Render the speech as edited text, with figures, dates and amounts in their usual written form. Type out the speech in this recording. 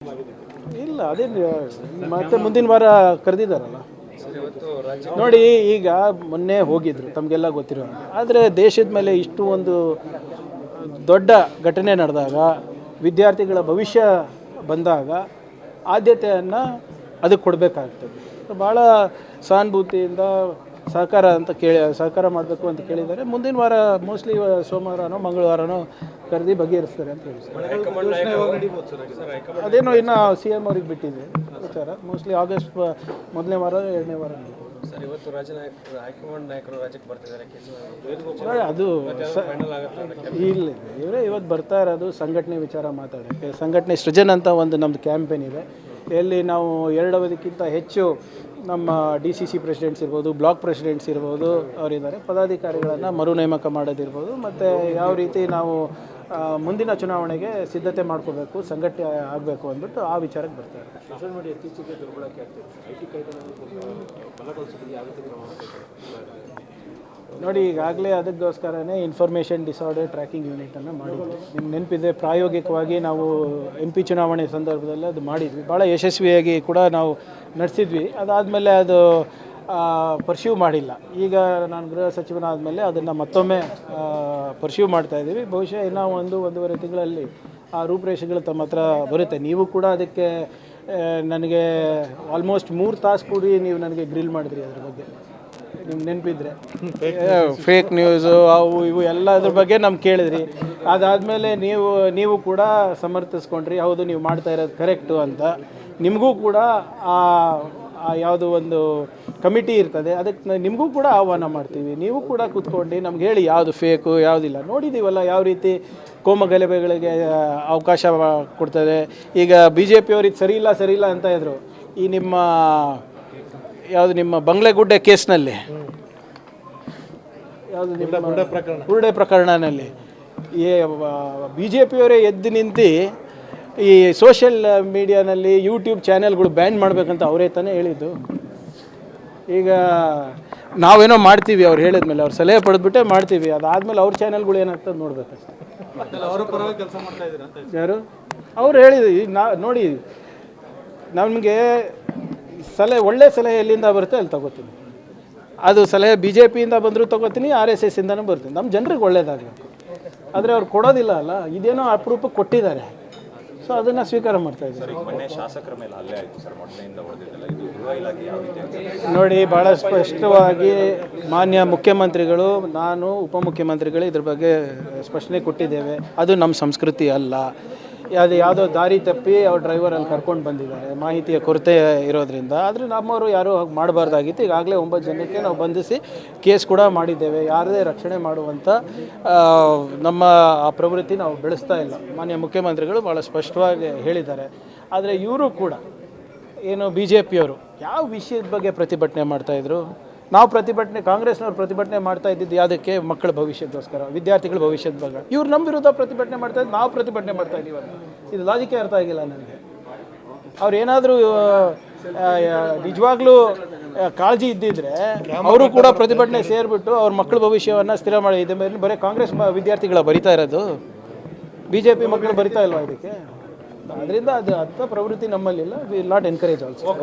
ಇಲ್ಲ ಅದೇನು ಮತ್ತೆ ಮುಂದಿನ ವಾರ ಕರೆದಿದ್ದಾರಲ್ಲ ನೋಡಿ. ಈಗ ಮೊನ್ನೆ ಹೋಗಿದ್ರು ತಮಗೆಲ್ಲ ಗೊತ್ತಿರೋ ಹಾಗೆ. ಆದರೆ ದೇಶದ ಮೇಲೆ ಇಷ್ಟು ಒಂದು ದೊಡ್ಡ ಘಟನೆ ನಡೆದಾಗ, ವಿದ್ಯಾರ್ಥಿಗಳ ಭವಿಷ್ಯ ಬಂದಾಗ ಆದ್ಯತೆಯನ್ನು ಅದಕ್ಕೆ ಕೊಡಬೇಕಾಗ್ತದೆ. ಭಾಳ ಸಹಾನುಭೂತಿಯಿಂದ ಸಹಕಾರ ಮಾಡಬೇಕು ಅಂತ ಕೇಳಿದ್ದಾರೆ. ಮುಂದಿನ ವಾರ ಮೋಸ್ಟ್ಲಿ ಸೋಮವಾರನೋ ಮಂಗಳವಾರನೋ ಕರೆದಿ ಬಗೆಹರಿಸ್ತಾರೆ ಅಂತ ಹೇಳಿ. ಅದೇನೋ ಇನ್ನು ಸಿ ಎಮ್ ಅವ್ರಿಗೆ ಬಿಟ್ಟಿದೆ ವಿಚಾರ. ಮೋಸ್ಟ್ಲಿ ಆಗಸ್ಟ್ ಮೊದಲನೇ ವಾರ ಎರಡನೇ ವಾರ ಸರ್. ಇವತ್ತು ಹೈಕಮಾಂಡ್ ನಾಯಕರು ರಾಜ್ಯಕ್ಕೆ ಬರ್ತಿದ್ದಾರೆ. ಅದು ಇಲ್ಲ, ಇವರೇ ಇವತ್ತು ಬರ್ತಾ ಇರೋದು ಸಂಘಟನೆ ವಿಚಾರ ಮಾತಾಡೋಕ್ಕೆ. ಸಂಘಟನೆ ಸೃಜನ್ ಅಂತ ಒಂದು ನಮ್ಮದು ಕ್ಯಾಂಪೇನ್ ಇದೆ, ಎಲ್ಲಿ ನಾವು 2 ಅವಧಿಕ್ಕಿಂತ ಹೆಚ್ಚು ನಮ್ಮ DCC ಪ್ರೆಸಿಡೆಂಟ್ಸ್ ಇರ್ಬೋದು, ಬ್ಲಾಕ್ ಪ್ರೆಸಿಡೆಂಟ್ಸ್ ಇರ್ಬೋದು, ಅವರಿದ್ದಾರೆ. ಪದಾಧಿಕಾರಿಗಳನ್ನು ಮರು ನೇಮಕ ಮಾಡೋದಿರ್ಬೋದು, ಮತ್ತು ಯಾವ ರೀತಿ ನಾವು ಮುಂದಿನ ಚುನಾವಣೆಗೆ ಸಿದ್ಧತೆ ಮಾಡ್ಕೋಬೇಕು, ಸಂಘಟನೆ ಆಗಬೇಕು ಅಂದ್ಬಿಟ್ಟು ಆ ವಿಚಾರಕ್ಕೆ ಬರ್ತಾರೆ. ಸೋಷಿಯಲ್ ಮೀಡಿಯಾ ಇತ್ತೀಚೆಗೆ ದುರ್ಬಳಕೆ ಆಗ್ತಿದೆ. ನೋಡಿ, ಈಗಾಗಲೇ ಅದಕ್ಕೋಸ್ಕರನೇ ಇನ್ಫಾರ್ಮೇಷನ್ ಡಿಸಾರ್ಡರ್ ಟ್ರ್ಯಾಕಿಂಗ್ ಯೂನಿಟನ್ನು ಮಾಡಿದ್ವಿ. ನಿಮ್ಗೆ ನೆನಪಿದೆ, ಪ್ರಾಯೋಗಿಕವಾಗಿ ನಾವು MP ಚುನಾವಣೆ ಸಂದರ್ಭದಲ್ಲಿ ಅದು ಮಾಡಿದ್ವಿ. ಭಾಳ ಯಶಸ್ವಿಯಾಗಿ ಕೂಡ ನಾವು ನಡೆಸಿದ್ವಿ. ಅದಾದಮೇಲೆ ಅದು ಪರ್ಸ್ಯೂ ಮಾಡಿಲ್ಲ. ಈಗ ನಾನು ಗೃಹ ಸಚಿವನಾದಮೇಲೆ ಅದನ್ನು ಮತ್ತೊಮ್ಮೆ ಪರ್ಸ್ಯೂ ಮಾಡ್ತಾಯಿದ್ದೀವಿ. ಬಹುಶಃ ಇನ್ನೂ 1-1.5 ತಿಂಗಳಲ್ಲಿ ಆ ರೂಪುರೇಷೆಗಳು ತಮ್ಮ ಹತ್ರ ಬರುತ್ತೆ. ನೀವು ಕೂಡ ಅದಕ್ಕೆ ನನಗೆ ಆಲ್ಮೋಸ್ಟ್ 3 ತಾಸು ಕೂಡಿ ನೀವು ನನಗೆ ಗ್ರಿಲ್ ಮಾಡಿದ್ರಿ ಅದ್ರ ಬಗ್ಗೆ. ನಿಮ್ಗೆ ನೆನಪಿದ್ರೆ ಫೇಕ್ ನ್ಯೂಸು ಅವು ಇವು ಎಲ್ಲದ್ರ ಬಗ್ಗೆ ನಮ್ಗೆ ಕೇಳಿದ್ರಿ. ಅದಾದಮೇಲೆ ನೀವು ಕೂಡ ಸಮರ್ಥಿಸ್ಕೊಂಡ್ರಿ, ಹೌದು ನೀವು ಮಾಡ್ತಾ ಇರೋದು ಕರೆಕ್ಟು ಅಂತ. ನಿಮಗೂ ಕೂಡ ಯಾವುದು ಒಂದು ಕಮಿಟಿ ಇರ್ತದೆ, ಅದಕ್ಕೆ ನಿಮಗೂ ಕೂಡ ಆಹ್ವಾನ ಮಾಡ್ತೀವಿ. ನೀವು ಕೂಡ ಕೂತ್ಕೊಂಡು ನಮ್ಗೆ ಹೇಳಿ ಯಾವುದು ಫೇಕು ಯಾವುದಿಲ್ಲ. ನೋಡಿದ್ದೀವಲ್ಲ ಯಾವ ರೀತಿ ಕೋಮಗಲಭೆಗಳಿಗೆ ಅವಕಾಶ ಕೊಡ್ತದೆ. ಈಗ BJP ಅವ್ರಿಗೆ ಸರಿ ಇಲ್ಲ ಅಂತ ಇದ್ರು. ಈ ನಿಮ್ಮ ಬಂಗ್ಲೆಗುಡ್ಡೆ ಕೇಸ್ನಲ್ಲಿ, ಯಾವುದು ಹುರುಡೆ ಪ್ರಕರಣದಲ್ಲಿ BJP ಅವರೇ ಎದ್ದು ನಿಂತು ಈ ಸೋಷಿಯಲ್ ಮೀಡಿಯಾನಲ್ಲಿ ಯೂಟ್ಯೂಬ್ ಚಾನೆಲ್ಗಳು ಬ್ಯಾನ್ ಮಾಡಬೇಕಂತ ಅವರೇ ತಾನೇ ಹೇಳಿದ್ದು. ಈಗ ನಾವೇನೋ ಮಾಡ್ತೀವಿ, ಅವ್ರು ಹೇಳಿದ್ಮೇಲೆ ಅವ್ರು ಸಲಹೆ ಪಡೆದ್ಬಿಟ್ಟೆ ಮಾಡ್ತೀವಿ. ಅದಾದಮೇಲೆ ಅವ್ರ ಚಾನೆಲ್ಗಳು ಏನಾಗ್ತದೆ ನೋಡ್ಬೇಕಷ್ಟೆ. ಯಾರು ಅವ್ರು ಹೇಳಿದ್ರು. ನೋಡಿ, ನಮಗೆ ಒಳ್ಳೆ ಸಲಹೆ ಎಲ್ಲಿಂದ ಬರುತ್ತೆ ಅಲ್ಲಿ ತಗೋತೀನಿ. ಅದು ಸಲಹೆ BJPಯಿಂದ ಬಂದರೂ ತಗೋತೀನಿ, RSSಯಿಂದನೂ ಬರ್ತೀನಿ. ನಮ್ಮ ಜನರಿಗೆ ಒಳ್ಳೇದಾಗಬೇಕು. ಆದರೆ ಅವ್ರು ಕೊಡೋದಿಲ್ಲ ಅಲ್ಲ, ಇದೇನೋ ಅಪರೂಪಕ್ಕೆ ಕೊಟ್ಟಿದ್ದಾರೆ. ಸೊ ಅದನ್ನು ಸ್ವೀಕಾರ ಮಾಡ್ತಾ ಇದ್ದಾರೆ. ನೋಡಿ, ಭಾಳ ಸ್ಪಷ್ಟವಾಗಿ ಮಾನ್ಯ ಮುಖ್ಯಮಂತ್ರಿಗಳು, ನಾನು ಉಪಮುಖ್ಯಮಂತ್ರಿಗಳು ಇದ್ರ ಬಗ್ಗೆ ಸ್ಪಷ್ಟನೆ ಕೊಟ್ಟಿದ್ದೇವೆ. ಅದು ನಮ್ಮ ಸಂಸ್ಕೃತಿ ಅಲ್ಲ. ಅದು ಯಾವುದೋ ದಾರಿ ತಪ್ಪಿ ಅವ್ರು ಡ್ರೈವರಲ್ಲಿ ಕರ್ಕೊಂಡು ಬಂದಿದ್ದಾರೆ, ಮಾಹಿತಿಯ ಕೊರತೆ ಇರೋದ್ರಿಂದ. ಆದರೆ ನಮ್ಮವರು ಯಾರೂ ಹಾಗೆ ಮಾಡಬಾರ್ದಾಗಿತ್ತು. ಈಗಾಗಲೇ 9 ಜನಕ್ಕೆ ನಾವು ಬಂಧಿಸಿ ಕೇಸ್ ಕೂಡ ಮಾಡಿದ್ದೇವೆ. ಯಾರದೇ ರಕ್ಷಣೆ ಮಾಡುವಂಥ ನಮ್ಮ ಆ ಪ್ರವೃತ್ತಿ ನಾವು ಬೆಳೆಸ್ತಾ ಇಲ್ಲ. ಮಾನ್ಯ ಮುಖ್ಯಮಂತ್ರಿಗಳು ಭಾಳ ಸ್ಪಷ್ಟವಾಗಿ ಹೇಳಿದ್ದಾರೆ. ಆದರೆ ಇವರು ಕೂಡ ಏನು BJPಯವರು ಯಾವ ವಿಷಯದ ಬಗ್ಗೆ ಪ್ರತಿಭಟನೆ ಮಾಡ್ತಾಯಿದ್ರು? ನಾವು ಕಾಂಗ್ರೆಸ್ನವ್ರು ಪ್ರತಿಭಟನೆ ಮಾಡ್ತಾ ಇದ್ದಿದ್ದು ಯಾವುದಕ್ಕೆ? ಮಕ್ಕಳ ಭವಿಷ್ಯಕ್ಕೋಸ್ಕರ, ವಿದ್ಯಾರ್ಥಿಗಳ ಭವಿಷ್ಯದ ಬಗ್ಗೆ. ಇವ್ರು ನಮ್ಮ ವಿರುದ್ಧ ಪ್ರತಿಭಟನೆ ಮಾಡ್ತಾಯಿದ್ದು, ನಾವು ಪ್ರತಿಭಟನೆ ಮಾಡ್ತಾ ಇದ್ದೀವಿ. ಇದು ಲಾಜಿಕೇ ಅರ್ಥ ಆಗಿಲ್ಲ ನನಗೆ. ಅವ್ರು ಏನಾದರೂ ನಿಜವಾಗ್ಲೂ ಕಾಳಜಿ ಇದ್ದಿದ್ರೆ ಅವರು ಕೂಡ ಪ್ರತಿಭಟನೆ ಸೇರಿಬಿಟ್ಟು ಅವ್ರ ಮಕ್ಕಳ ಭವಿಷ್ಯವನ್ನು ಸ್ಥಿರ ಮಾಡಿ. ಇದ್ರ ಮೇಲೆ ಬರೀ ಕಾಂಗ್ರೆಸ್ ವಿದ್ಯಾರ್ಥಿಗಳ ಬರಿತಾ ಇರೋದು, BJP ಮಕ್ಕಳು ಬರಿತಾ ಇಲ್ವಾ ಇದಕ್ಕೆ? ಅದರಿಂದ ಅದು ಅಂಥ ಪ್ರವೃತ್ತಿ ನಮ್ಮಲ್ಲಿಲ್ಲ. We will not encourage also.